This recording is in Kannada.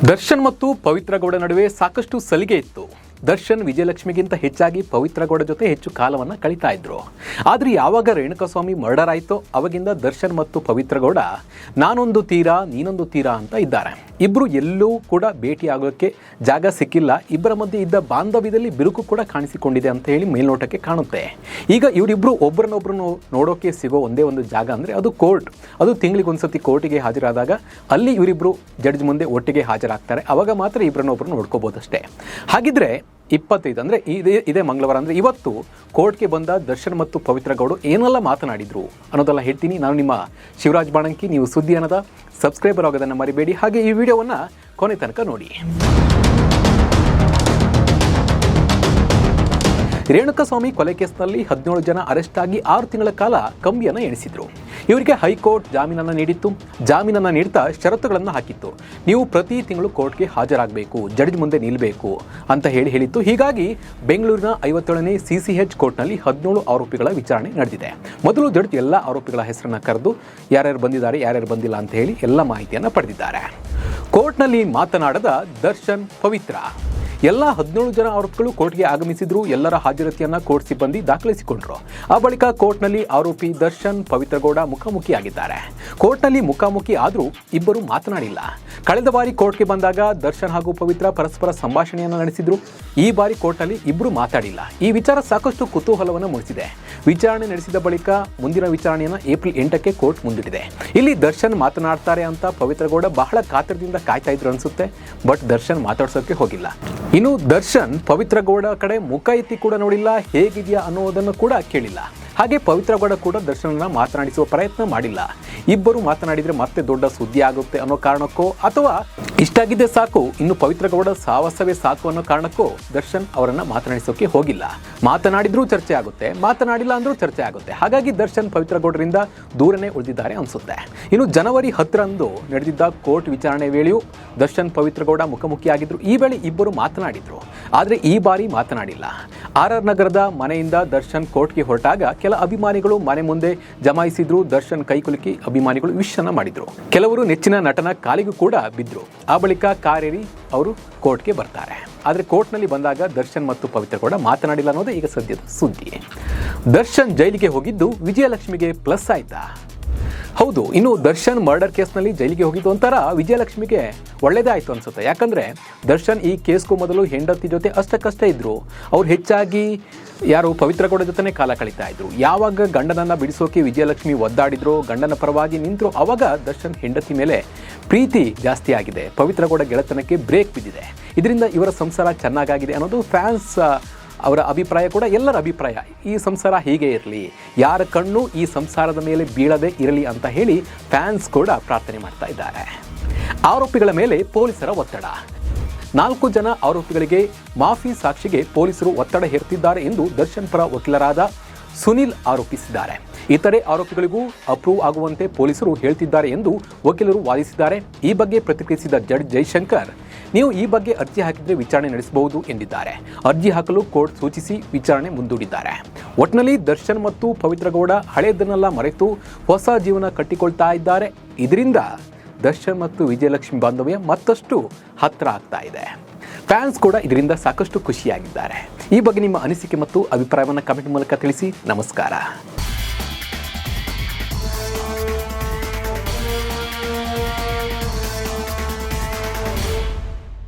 ದರ್ಶನ್ ಮತ್ತು ಪವಿತ್ರ ಗೌಡ ನಡುವೆ ಸಾಕಷ್ಟು ಸಲಿಗೆ ಇತ್ತು. ದರ್ಶನ್ ವಿಜಯಲಕ್ಷ್ಮಿಗಿಂತ ಹೆಚ್ಚಾಗಿ ಪವಿತ್ರ ಗೌಡ ಜೊತೆ ಹೆಚ್ಚು ಕಾಲವನ್ನು ಕಳೀತಾ ಇದ್ರು. ಆದರೆ ಯಾವಾಗ ರೇಣುಕಾಸ್ವಾಮಿ ಮರ್ಡರ್ ಆಯಿತೋ ಅವಾಗಿಂದ ದರ್ಶನ್ ಮತ್ತು ಪವಿತ್ರ ಗೌಡ ನಾನೊಂದು ತೀರಾ ನೀನೊಂದು ತೀರಾ ಅಂತ ಇದ್ದಾರೆ. ಇಬ್ಬರು ಎಲ್ಲೂ ಕೂಡ ಭೇಟಿ ಆಗೋಕ್ಕೆ ಜಾಗ ಸಿಕ್ಕಿಲ್ಲ. ಇಬ್ಬರ ಮಧ್ಯೆ ಇದ್ದ ಬಾಂಧವ್ಯದಲ್ಲಿ ಬಿರುಕು ಕೂಡ ಕಾಣಿಸಿಕೊಂಡಿದೆ ಅಂತ ಹೇಳಿ ಮೇಲ್ನೋಟಕ್ಕೆ ಕಾಣುತ್ತೆ. ಈಗ ಇವರಿಬ್ಬರು ಒಬ್ಬರನ್ನೊಬ್ಬರು ನೋಡೋಕೆ ಸಿಗೋ ಒಂದೇ ಒಂದು ಜಾಗ ಅಂದರೆ ಅದು ಕೋರ್ಟ್. ಅದು ತಿಂಗಳಿಗೊಂದ್ಸತಿ ಕೋರ್ಟಿಗೆ ಹಾಜರಾದಾಗ ಅಲ್ಲಿ ಇವರಿಬ್ಬರು ಜಡ್ಜ್ ಮುಂದೆ ಒಟ್ಟಿಗೆ ಹಾಜರಾಗ್ತಾರೆ. ಆವಾಗ ಮಾತ್ರ ಇಬ್ಬರನ್ನೊಬ್ಬರು ನೋಡ್ಕೋಬೋದಷ್ಟೇ. ಹಾಗಿದ್ರೆ 25 ಅಂದರೆ ಇದೇ ಮಂಗಳವಾರ ಅಂದರೆ ಇವತ್ತು ಕೋರ್ಟ್ಗೆ ಬಂದ ದರ್ಶನ್ ಮತ್ತು ಪವಿತ್ರ ಗೌಡ ಏನೆಲ್ಲ ಮಾತನಾಡಿದ್ರು ಅನ್ನೋದೆಲ್ಲ ಹೇಳ್ತೀನಿ. ನಾನು ನಿಮ್ಮ ಶಿವರಾಜ್ ಬಾಣಂಕಿ. ನೀವು ಸುದ್ದಿ ಅನ್ನೋದ ಸಬ್ಸ್ಕ್ರೈಬರ್ ಆಗೋದನ್ನು ಮರಿಬೇಡಿ. ಹಾಗೆ ಈ ವಿಡಿಯೋವನ್ನು ಕೊನೆ ತನಕ ನೋಡಿ. ರೇಣುಕಾಸ್ವಾಮಿ ಕೊಲೆ ಕೇಸ್ನಲ್ಲಿ 17 ಜನ ಅರೆಸ್ಟ್ ಆಗಿ 6 ತಿಂಗಳ ಕಾಲ ಕಂಬಿಯನ್ನು ಎಣಿಸಿದ್ರು. ಇವರಿಗೆ ಹೈಕೋರ್ಟ್ ಜಾಮೀನನ್ನು ನೀಡಿತ್ತು. ಜಾಮೀನನ್ನು ನೀಡ್ತಾ ಷರತ್ತುಗಳನ್ನು ಹಾಕಿತ್ತು. ನೀವು ಪ್ರತಿ ತಿಂಗಳು ಕೋರ್ಟ್ಗೆ ಹಾಜರಾಗಬೇಕು, ಜಡ್ಜ್ ಮುಂದೆ ನಿಲ್ಲಬೇಕು ಅಂತ ಹೇಳಿತ್ತು. ಹೀಗಾಗಿ ಬೆಂಗಳೂರಿನ 57ನೇ CCH ಕೋರ್ಟ್ನಲ್ಲಿ 17 ಆರೋಪಿಗಳ ವಿಚಾರಣೆ ನಡೆದಿದೆ. ಮೊದಲು ಜಡ್ಜ್ ಎಲ್ಲ ಆರೋಪಿಗಳ ಹೆಸರನ್ನು ಕರೆದು ಯಾರ್ಯಾರು ಬಂದಿದ್ದಾರೆ ಯಾರ್ಯಾರು ಬಂದಿಲ್ಲ ಅಂತ ಹೇಳಿ ಎಲ್ಲ ಮಾಹಿತಿಯನ್ನು ಪಡೆದಿದ್ದಾರೆ. ಕೋರ್ಟ್ನಲ್ಲಿ ಮಾತನಾಡದ ದರ್ಶನ್ ಪವಿತ್ರ ಎಲ್ಲ 17 ಜನ ಆರೋಪಿಗಳು ಕೋರ್ಟ್ಗೆ ಆಗಮಿಸಿದ್ರು. ಎಲ್ಲರ ಹಾಜರಾತಿಯನ್ನು ಕೋರ್ಟ್ ಸಿಬ್ಬಂದಿ ದಾಖಲಿಸಿಕೊಂಡ್ರು. ಆ ಬಳಿಕ ಕೋರ್ಟ್ನಲ್ಲಿ ಆರೋಪಿ ದರ್ಶನ್ ಪವಿತ್ರ ಗೌಡ ಮುಖಾಮುಖಿಯಾಗಿದ್ದಾರೆ. ಕೋರ್ಟ್ನಲ್ಲಿ ಮುಖಾಮುಖಿ ಆದರೂ ಇಬ್ಬರು ಮಾತನಾಡಿಲ್ಲ. ಕಳೆದ ಬಾರಿ ಕೋರ್ಟ್ಗೆ ಬಂದಾಗ ದರ್ಶನ್ ಹಾಗೂ ಪವಿತ್ರ ಪರಸ್ಪರ ಸಂಭಾಷಣೆಯನ್ನು ನಡೆಸಿದ್ರು. ಈ ಬಾರಿ ಕೋರ್ಟ್ನಲ್ಲಿ ಇಬ್ಬರು ಮಾತಾಡಿಲ್ಲ. ಈ ವಿಚಾರ ಸಾಕಷ್ಟು ಕುತೂಹಲವನ್ನು ಮೂಡಿಸಿದೆ. ವಿಚಾರಣೆ ನಡೆಸಿದ ಬಳಿಕ ಮುಂದಿನ ವಿಚಾರಣೆಯನ್ನು ಏಪ್ರಿಲ್ 8ಕ್ಕೆ ಕೋರ್ಟ್ ಮುಂದಿಟ್ಟಿದೆ. ಇಲ್ಲಿ ದರ್ಶನ್ ಮಾತನಾಡ್ತಾರೆ ಅಂತ ಪವಿತ್ರ ಗೌಡ ಬಹಳ ಕಾತರದಿಂದ ಕಾಯ್ತಾ ಇದ್ರು ಅನ್ಸುತ್ತೆ. ಬಟ್ ದರ್ಶನ್ ಮಾತಾಡ್ಸೋಕೆ ಹೋಗಿಲ್ಲ. ಇನ್ನು ದರ್ಶನ್ ಪವಿತ್ರ ಗೌಡ ಕಡೆ ಮುಖ ಎತ್ತಿ ಕೂಡ ನೋಡಿಲ್ಲ, ಹೇಗಿದೆಯಾ ಅನ್ನೋದನ್ನು ಕೂಡ ಕೇಳಿಲ್ಲ. ಹಾಗೆ ಪವಿತ್ರ ಗೌಡ ಕೂಡ ದರ್ಶನನ್ನ ಮಾತನಾಡಿಸುವ ಪ್ರಯತ್ನ ಮಾಡಿಲ್ಲ. ಇಬ್ಬರು ಮಾತನಾಡಿದರೆ ಮತ್ತೆ ದೊಡ್ಡ ಸುದ್ದಿ ಆಗುತ್ತೆ ಅನ್ನೋ ಕಾರಣಕ್ಕೋ ಅಥವಾ ಇಷ್ಟಾಗಿದ್ದೇ ಸಾಕು, ಇನ್ನು ಪವಿತ್ರ ಗೌಡ ಸಾಹಸವೇ ಸಾಕು ಅನ್ನೋ ಕಾರಣಕ್ಕೋ ದರ್ಶನ್ ಅವರನ್ನ ಮಾತನಾಡಿಸೋಕೆ ಹೋಗಿಲ್ಲ. ಮಾತನಾಡಿದ್ರೂ ಚರ್ಚೆ ಆಗುತ್ತೆ, ಮಾತನಾಡಿಲ್ಲ ಅಂದ್ರೂ ಚರ್ಚೆ ಆಗುತ್ತೆ. ಹಾಗಾಗಿ ದರ್ಶನ್ ಪವಿತ್ರ ಗೌಡರಿಂದ ದೂರನೇ ಉಳಿದಿದ್ದಾರೆ ಅನ್ಸುತ್ತೆ. ಇನ್ನು ಜನವರಿ 10ರಂದು ನಡೆದಿದ್ದ ಕೋರ್ಟ್ ವಿಚಾರಣೆ ವೇಳೆಯೂ ದರ್ಶನ್ ಪವಿತ್ರ ಗೌಡ ಮುಖಾಮುಖಿಯಾಗಿದ್ರು. ಈ ವೇಳೆ ಇಬ್ಬರು ಮಾತನಾಡಿದ್ರು. ಆದರೆ ಈ ಬಾರಿ ಮಾತನಾಡಿಲ್ಲ. RR ನಗರದ ಮನೆಯಿಂದ ದರ್ಶನ್ ಕೋರ್ಟ್ಗೆ ಹೊರಟಾಗ ಕೆಲ ಅಭಿಮಾನಿಗಳು ಮನೆ ಮುಂದೆ ಜಮಾಯಿಸಿದ್ರು. ದರ್ಶನ್ ಕೈಕುಲುಕಿ ಅಭಿಮಾನಿಗಳು ವಿಶ್ ಅನ್ನ ಮಾಡಿದ್ರು. ಕೆಲವರು ನೆಚ್ಚಿನ ನಟನ ಕಾಲಿಗೂ ಕೂಡ ಬಿದ್ರು. ಆ ಬಳಿಕ ಕಾರೇರಿ ಅವರು ಕೋರ್ಟ್ಗೆ ಬರ್ತಾರೆ. ಆದರೆ ಕೋರ್ಟ್ನಲ್ಲಿ ಬಂದಾಗ ದರ್ಶನ್ ಮತ್ತು ಪವಿತ್ರ ಗೌಡ ಮಾತನಾಡಿಲ್ಲ ಅನ್ನೋದು ಈಗ ಸದ್ಯದ ಸುದ್ದಿ. ದರ್ಶನ್ ಜೈಲಿಗೆ ಹೋಗಿದ್ದು ವಿಜಯಲಕ್ಷ್ಮಿಗೆ ಪ್ಲಸ್ ಆಯ್ತಾ? ಹೌದು. ಇನ್ನು ದರ್ಶನ್ ಮರ್ಡರ್ ಕೇಸ್ನಲ್ಲಿ ಜೈಲಿಗೆ ಹೋಗಿದ್ದು ಒಂಥರ ವಿಜಯಲಕ್ಷ್ಮಿಗೆ ಒಳ್ಳೆಯದೇ ಆಯಿತು ಅನ್ಸುತ್ತೆ. ಯಾಕಂದರೆ ದರ್ಶನ್ ಈ ಕೇಸ್ಗೂ ಮೊದಲು ಹೆಂಡತಿ ಜೊತೆ ಅಷ್ಟಕ್ಕಷ್ಟೇ ಇದ್ದರು. ಅವ್ರು ಹೆಚ್ಚಾಗಿ ಯಾರು ಪವಿತ್ರ ಗೌಡ ಜೊತೆನೇ ಕಾಲ ಕಳೀತಾ ಇದ್ರು. ಯಾವಾಗ ಗಂಡನನ್ನು ಬಿಡಿಸೋಕೆ ವಿಜಯಲಕ್ಷ್ಮಿ ಒದ್ದಾಡಿದ್ರು, ಗಂಡನ ಪರವಾಗಿ ನಿಂತರು, ಆವಾಗ ದರ್ಶನ್ ಹೆಂಡತಿ ಮೇಲೆ ಪ್ರೀತಿ ಜಾಸ್ತಿ ಆಗಿದೆ. ಪವಿತ್ರ ಗೌಡ ಗೆಳೆತನಕ್ಕೆ ಬ್ರೇಕ್ ಬಿದ್ದಿದೆ. ಇದರಿಂದ ಇವರ ಸಂಸಾರ ಚೆನ್ನಾಗಾಗಿದೆ ಅನ್ನೋದು ಫ್ಯಾನ್ಸ್ ಅವರ ಅಭಿಪ್ರಾಯ ಕೂಡ ಎಲ್ಲರ ಅಭಿಪ್ರಾಯ. ಈ ಸಂಸಾರ ಹೀಗೆ ಇರಲಿ, ಯಾರ ಕಣ್ಣು ಈ ಸಂಸಾರದ ಮೇಲೆ ಬೀಳದೆ ಇರಲಿ ಅಂತ ಹೇಳಿ ಫ್ಯಾನ್ಸ್ ಕೂಡ ಪ್ರಾರ್ಥನೆ ಮಾಡ್ತಾ ಇದ್ದಾರೆ. ಆರೋಪಿಗಳ ಮೇಲೆ ಪೊಲೀಸರ ಒತ್ತಡ. 4 ಜನ ಆರೋಪಿಗಳಿಗೆ ಮಾಫಿ ಸಾಕ್ಷಿಗೆ ಪೊಲೀಸರು ಒತ್ತಡ ಹೇರುತ್ತಿದ್ದಾರೆ ಎಂದು ದರ್ಶನ್ ಪರ ವಕೀಲರಾದ ಸುನಿಲ್ ಆರೋಪಿಸಿದ್ದಾರೆ. ಇತರೆ ಆರೋಪಿಗಳಿಗೂ ಅಪ್ರೂವ್ ಆಗುವಂತೆ ಪೊಲೀಸರು ಹೇಳ್ತಿದ್ದಾರೆ ಎಂದು ವಕೀಲರು ವಾದಿಸಿದ್ದಾರೆ. ಈ ಬಗ್ಗೆ ಪ್ರತಿಕ್ರಿಯಿಸಿದ ಜಡ್ಜ್ ಜೈಶಂಕರ್, ನೀವು ಈ ಬಗ್ಗೆ ಅರ್ಜಿ ಹಾಕಿದರೆ ವಿಚಾರಣೆ ನಡೆಸಬಹುದು ಎಂದಿದ್ದಾರೆ. ಅರ್ಜಿ ಹಾಕಲು ಕೋರ್ಟ್ ಸೂಚಿಸಿ ವಿಚಾರಣೆ ಮುಂದೂಡಿದ್ದಾರೆ. ಒಟ್ಟಿನಲ್ಲಿ ದರ್ಶನ್ ಮತ್ತು ಪವಿತ್ರ ಗೌಡ ಹಳೆಯದನ್ನೆಲ್ಲ ಮರೆತು ಹೊಸ ಜೀವನ ಕಟ್ಟಿಕೊಳ್ತಾ ಇದ್ದಾರೆ. ಇದರಿಂದ ದರ್ಶನ್ ಮತ್ತು ವಿಜಯಲಕ್ಷ್ಮಿ ಬಾಂಧವ್ಯ ಮತ್ತಷ್ಟು ಹತ್ತಿರ ಆಗ್ತಾ ಇದೆ. ಫ್ಯಾನ್ಸ್ ಕೂಡ ಇದರಿಂದ ಸಾಕಷ್ಟು ಖುಷಿಯಾಗಿದ್ದಾರೆ. ಈ ಬಗ್ಗೆ ನಿಮ್ಮ ಅನಿಸಿಕೆ ಮತ್ತು ಅಭಿಪ್ರಾಯವನ್ನು ಕಮೆಂಟ್ ಮೂಲಕ ತಿಳಿಸಿ. ನಮಸ್ಕಾರ.